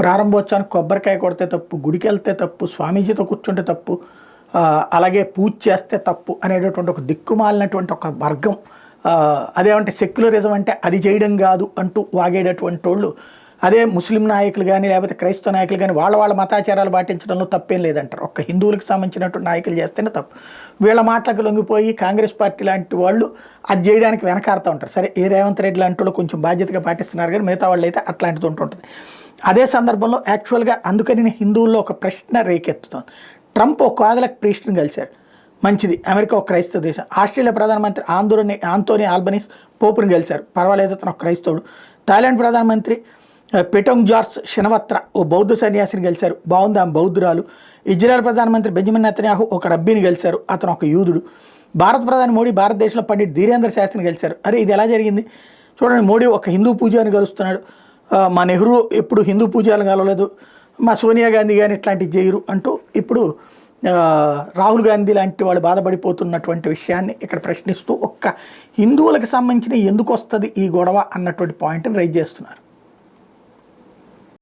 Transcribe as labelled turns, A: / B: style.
A: ప్రారంభోత్సవానికి కొబ్బరికాయ కొడితే తప్పు, గుడికి వెళ్తే తప్పు, స్వామీజీతో కూర్చుంటే తప్పు, అలాగే పూజ చేస్తే తప్పు అనేటటువంటి ఒక దిక్కుమాలినటువంటి ఒక వర్గం, అదేమంటే సెక్యులరిజం అంటే అది చేయడం కాదు అంటూ వాగేటటువంటి వాళ్ళు, అదే ముస్లిం నాయకులు కానీ లేకపోతే క్రైస్తవ నాయకులు కానీ వాళ్ళ మతాచారాలు పాటించడంలో తప్పేం లేదంటారు. ఒక్క హిందువులకు సంబంధించినటువంటి నాయకులు చేస్తేనే తప్పు. వీళ్ళ మాటలకు లొంగిపోయి కాంగ్రెస్ పార్టీ లాంటి వాళ్ళు అది చేయడానికి వెనకాడుతూ ఉంటారు. సరే, ఏ రేవంత్ రెడ్డి లాంటి వాళ్ళు కొంచెం బాధ్యతగా పాటిస్తున్నారు కానీ మిగతా వాళ్ళు అయితే అట్లాంటిది ఉంటుంటుంది. అదే సందర్భంలో యాక్చువల్గా అందుకని హిందువుల్లో ఒక ప్రశ్న రేకెత్తుతోంది. ట్రంప్ ఒక వాదలకు ప్రీస్ట్ని కలిశాడు, మంచిది, అమెరికా ఒక క్రైస్తవ దేశం. ఆస్ట్రేలియా ప్రధానమంత్రి ఆంటోనీ ఆల్బనీస్ పోపుని గెలిచారు, పర్వాలేదు, అతను ఒక క్రైస్తవుడు. థాయిలాండ్ ప్రధానమంత్రి పెటోంగ్ జార్జ్ షినవత్ర ఓ బౌద్ధ సన్యాసిని గెలిచారు, బాగుంది, ఆమె బౌద్ధురాలు. ఇజ్రాయెల్ ప్రధానమంత్రి బెంజమిన్ నెతన్యాహు ఒక రబ్బీని గెలిచారు, అతను ఒక యూదుడు. భారత ప్రధాని మోడీ భారతదేశంలో పండిట్ ధీరేంద్ర శాస్త్రిని గెలిచారు. అరే, ఇది ఎలా జరిగింది చూడండి. మోడీ ఒక హిందూ పూజారిని గెలుస్తున్నాడు, మా నెహ్రూ ఎప్పుడు హిందూ పూజాలను కలవలేదు, మా సోనియా గాంధీ కానీ ఇట్లాంటివి చేయరు అంటూ ఇప్పుడు రాహుల్ గాంధీ లాంటి వాళ్ళు బాధపడిపోతున్నటువంటి విషయాన్ని ఇక్కడ ప్రశ్నిస్తూ ఒక్క హిందువులకు సంబంధించిన ఎందుకు వస్తుంది ఈ గొడవ అన్నటువంటి పాయింట్ని రైజ్ చేస్తున్నారు.